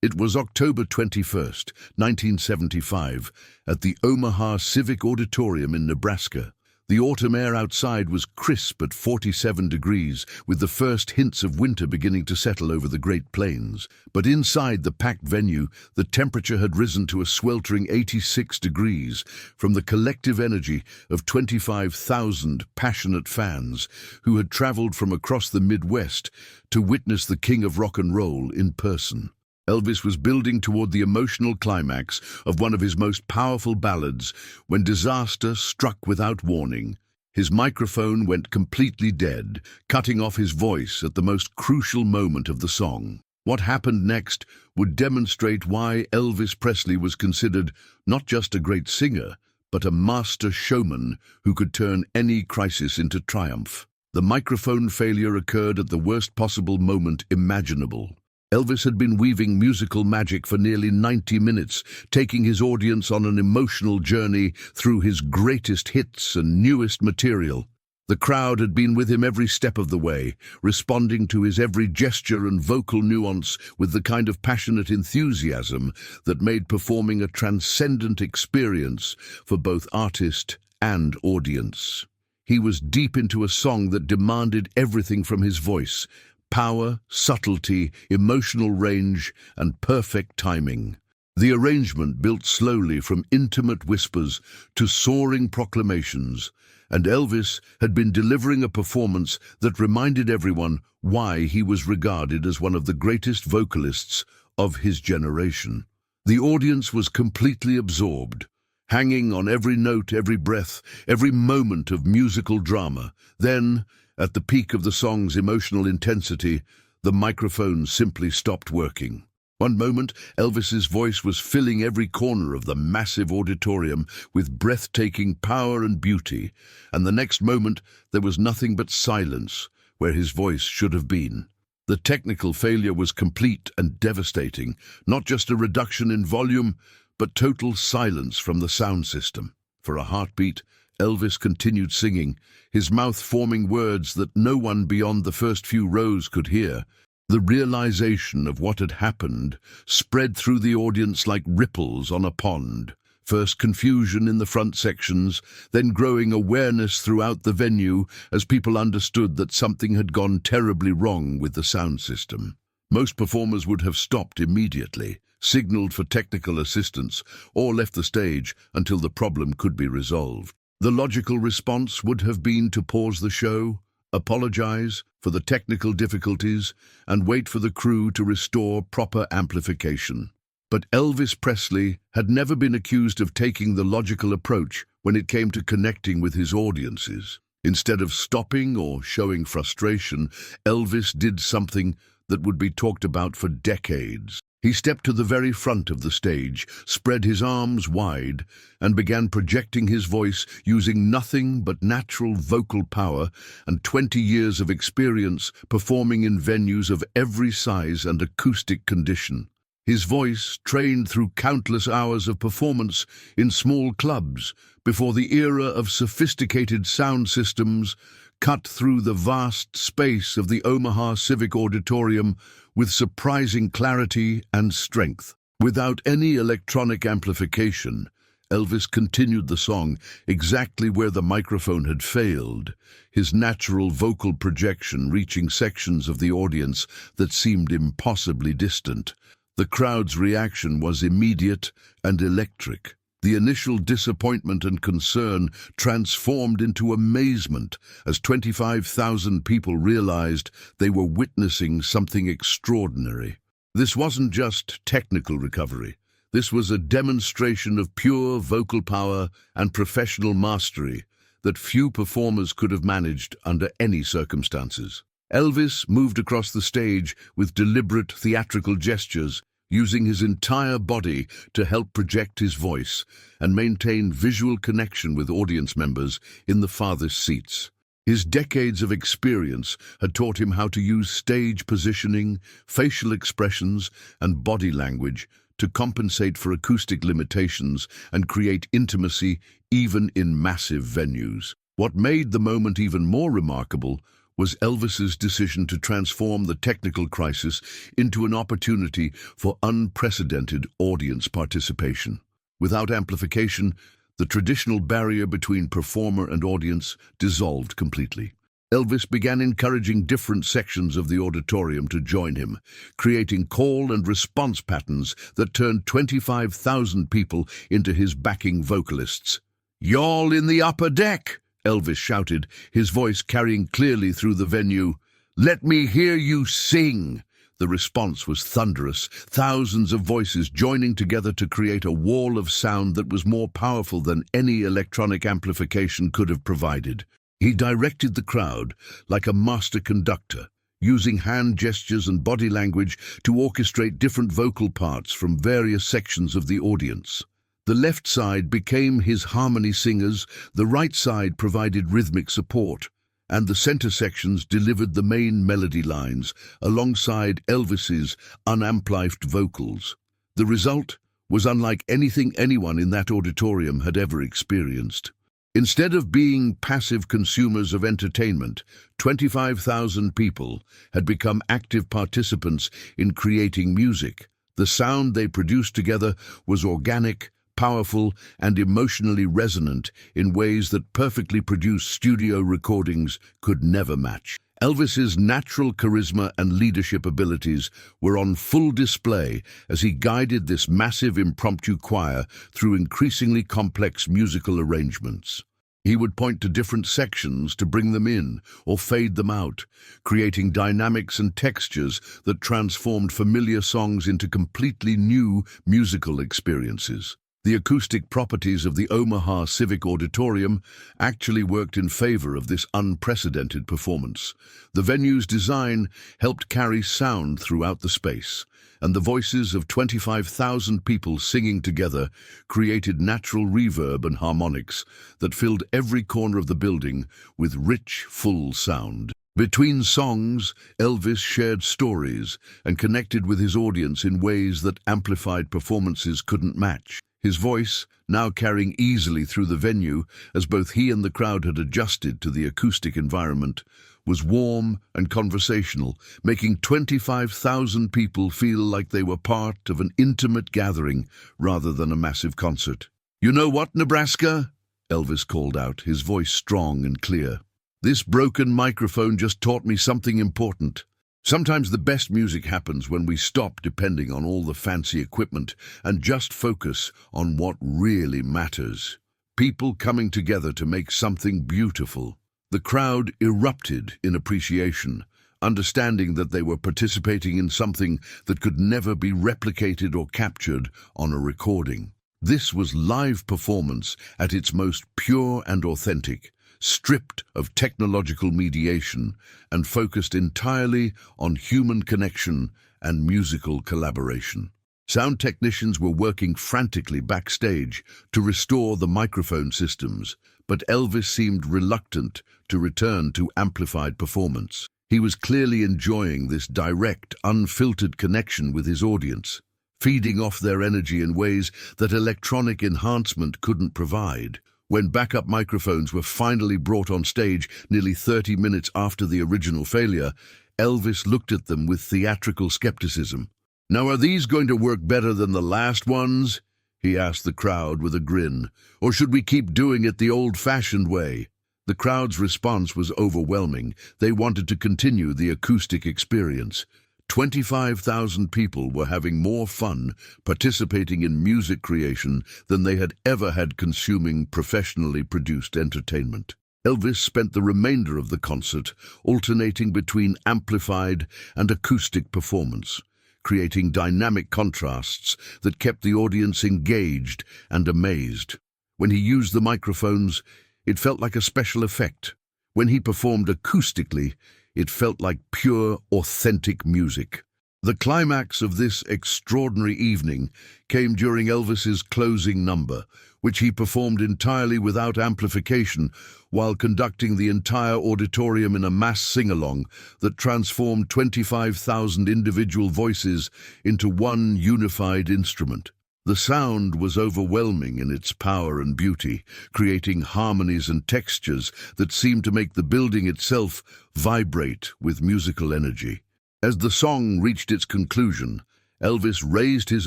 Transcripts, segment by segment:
It was October 21st, 1975, at the Omaha Civic Auditorium in Nebraska. The autumn air outside was crisp at 47 degrees, with the first hints of winter beginning to settle over the Great Plains. But inside the packed venue, the temperature had risen to a sweltering 86 degrees from the collective energy of 25,000 passionate fans who had traveled from across the Midwest to witness the king of rock and roll in person. Elvis was building toward the emotional climax of one of his most powerful ballads when disaster struck without warning. His microphone went completely dead, cutting off his voice at the most crucial moment of the song. What happened next would demonstrate why Elvis Presley was considered not just a great singer, but a master showman who could turn any crisis into triumph. The microphone failure occurred at the worst possible moment imaginable. Elvis had been weaving musical magic for nearly 90 minutes, taking his audience on an emotional journey through his greatest hits and newest material. The crowd had been with him every step of the way, responding to his every gesture and vocal nuance with the kind of passionate enthusiasm that made performing a transcendent experience for both artist and audience. He was deep into a song that demanded everything from his voice: power, subtlety, emotional range, and perfect timing. The arrangement built slowly from intimate whispers to soaring proclamations, and Elvis had been delivering a performance that reminded everyone why he was regarded as one of the greatest vocalists of his generation. The audience was completely absorbed, hanging on every note, every breath, every moment of musical drama. Then, at the peak of the song's emotional intensity, the microphone simply stopped working. One moment, Elvis's voice was filling every corner of the massive auditorium with breathtaking power and beauty, and the next moment there was nothing but silence where his voice should have been. The technical failure was complete and devastating, not just a reduction in volume, but total silence from the sound system. For a heartbeat, Elvis continued singing, his mouth forming words that no one beyond the first few rows could hear. The realization of what had happened spread through the audience like ripples on a pond. First confusion in the front sections, then growing awareness throughout the venue as people understood that something had gone terribly wrong with the sound system. Most performers would have stopped immediately, signaled for technical assistance, or left the stage until the problem could be resolved. The logical response would have been to pause the show, apologize for the technical difficulties, and wait for the crew to restore proper amplification. But Elvis Presley had never been accused of taking the logical approach when it came to connecting with his audiences. Instead of stopping or showing frustration, Elvis did something that would be talked about for decades. He stepped to the very front of the stage, spread his arms wide, and began projecting his voice using nothing but natural vocal power and 20 years of experience performing in venues of every size and acoustic condition. His voice, trained through countless hours of performance in small clubs before the era of sophisticated sound systems, cut through the vast space of the Omaha Civic Auditorium with surprising clarity and strength. Without any electronic amplification, Elvis continued the song exactly where the microphone had failed, his natural vocal projection reaching sections of the audience that seemed impossibly distant. The crowd's reaction was immediate and electric. The initial disappointment and concern transformed into amazement as 25,000 people realized they were witnessing something extraordinary. This wasn't just technical recovery. This was a demonstration of pure vocal power and professional mastery that few performers could have managed under any circumstances. Elvis moved across the stage with deliberate theatrical gestures, using his entire body to help project his voice and maintain visual connection with audience members in the farthest seats. His decades of experience had taught him how to use stage positioning, facial expressions, and body language to compensate for acoustic limitations and create intimacy even in massive venues. What made the moment even more remarkable was Elvis's decision to transform the technical crisis into an opportunity for unprecedented audience participation. Without amplification, the traditional barrier between performer and audience dissolved completely. Elvis began encouraging different sections of the auditorium to join him, creating call and response patterns that turned 25,000 people into his backing vocalists. "Y'all in the upper deck!" Elvis shouted, his voice carrying clearly through the venue. "Let me hear you sing!" The response was thunderous, thousands of voices joining together to create a wall of sound that was more powerful than any electronic amplification could have provided. He directed the crowd like a master conductor, using hand gestures and body language to orchestrate different vocal parts from various sections of the audience. The left side became his harmony singers, the right side provided rhythmic support, and the center sections delivered the main melody lines alongside Elvis's unamplified vocals. The result was unlike anything anyone in that auditorium had ever experienced. Instead of being passive consumers of entertainment, 25,000 people had become active participants in creating music. The sound they produced together was organic, powerful, and emotionally resonant in ways that perfectly produced studio recordings could never match. Elvis's natural charisma and leadership abilities were on full display as he guided this massive impromptu choir through increasingly complex musical arrangements. He would point to different sections to bring them in or fade them out, creating dynamics and textures that transformed familiar songs into completely new musical experiences. The acoustic properties of the Omaha Civic Auditorium actually worked in favor of this unprecedented performance. The venue's design helped carry sound throughout the space, and the voices of 25,000 people singing together created natural reverb and harmonics that filled every corner of the building with rich, full sound. Between songs, Elvis shared stories and connected with his audience in ways that amplified performances couldn't match. His voice, now carrying easily through the venue as both he and the crowd had adjusted to the acoustic environment, was warm and conversational, making 25,000 people feel like they were part of an intimate gathering rather than a massive concert. "You know what, Nebraska?" Elvis called out, his voice strong and clear. "This broken microphone just taught me something important. Sometimes the best music happens when we stop depending on all the fancy equipment and just focus on what really matters. People coming together to make something beautiful." The crowd erupted in appreciation, understanding that they were participating in something that could never be replicated or captured on a recording. This was live performance at its most pure and authentic, stripped of technological mediation and focused entirely on human connection and musical collaboration. Sound technicians were working frantically backstage to restore the microphone systems, but Elvis seemed reluctant to return to amplified performance. He was clearly enjoying this direct, unfiltered connection with his audience, feeding off their energy in ways that electronic enhancement couldn't provide. When backup microphones were finally brought on stage nearly 30 minutes after the original failure, Elvis looked at them with theatrical skepticism. "Now, are these going to work better than the last ones?" he asked the crowd with a grin. "Or should we keep doing it the old-fashioned way?" The crowd's response was overwhelming. They wanted to continue the acoustic experience. 25,000 people were having more fun participating in music creation than they had ever had consuming professionally produced entertainment. Elvis spent the remainder of the concert alternating between amplified and acoustic performance, creating dynamic contrasts that kept the audience engaged and amazed. When he used the microphones, it felt like a special effect. When he performed acoustically, it felt like pure, authentic music. The climax of this extraordinary evening came during Elvis's closing number, which he performed entirely without amplification while conducting the entire auditorium in a mass sing-along that transformed 25,000 individual voices into one unified instrument. The sound was overwhelming in its power and beauty, creating harmonies and textures that seemed to make the building itself vibrate with musical energy. As the song reached its conclusion, Elvis raised his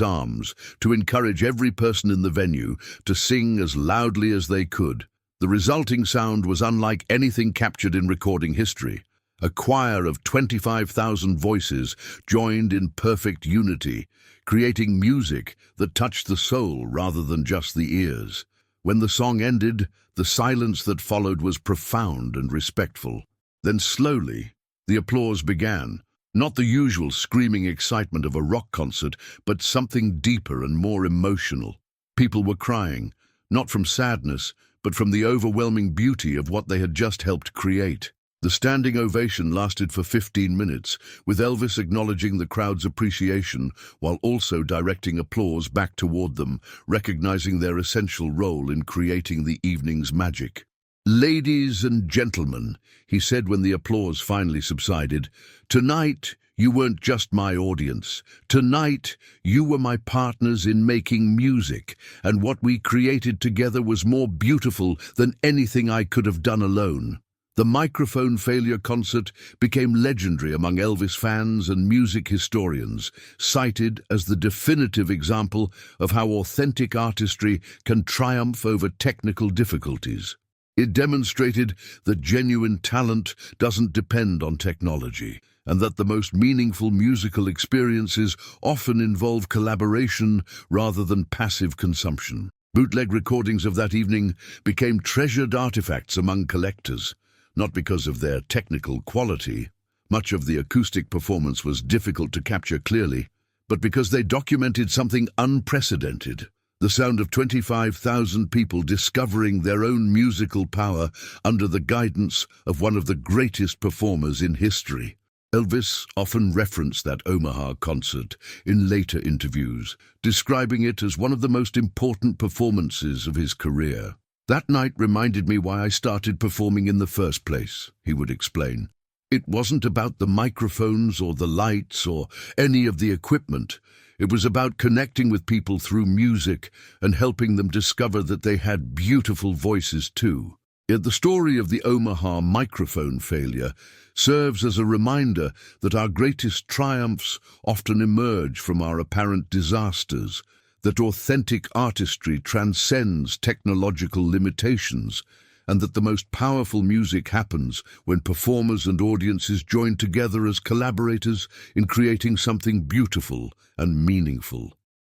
arms to encourage every person in the venue to sing as loudly as they could. The resulting sound was unlike anything captured in recording history. A choir of 25,000 voices joined in perfect unity, creating music that touched the soul rather than just the ears. When the song ended, the silence that followed was profound and respectful. Then slowly, the applause began. Not the usual screaming excitement of a rock concert, but something deeper and more emotional. People were crying, not from sadness, but from the overwhelming beauty of what they had just helped create. The standing ovation lasted for 15 minutes, with Elvis acknowledging the crowd's appreciation while also directing applause back toward them, recognizing their essential role in creating the evening's magic. "Ladies and gentlemen," he said when the applause finally subsided, "tonight you weren't just my audience. Tonight you were my partners in making music, and what we created together was more beautiful than anything I could have done alone." The microphone failure concert became legendary among Elvis fans and music historians, cited as the definitive example of how authentic artistry can triumph over technical difficulties. It demonstrated that genuine talent doesn't depend on technology, and that the most meaningful musical experiences often involve collaboration rather than passive consumption. Bootleg recordings of that evening became treasured artifacts among collectors, not because of their technical quality. Much of the acoustic performance was difficult to capture clearly, but because they documented something unprecedented. The sound of 25,000 people discovering their own musical power under the guidance of one of the greatest performers in history. Elvis often referenced that Omaha concert in later interviews, describing it as one of the most important performances of his career. "That night reminded me why I started performing in the first place," he would explain. "It wasn't about the microphones or the lights or any of the equipment. It was about connecting with people through music and helping them discover that they had beautiful voices too." Yet the story of the Omaha microphone failure serves as a reminder that our greatest triumphs often emerge from our apparent disasters, that authentic artistry transcends technological limitations, and that the most powerful music happens when performers and audiences join together as collaborators in creating something beautiful and meaningful.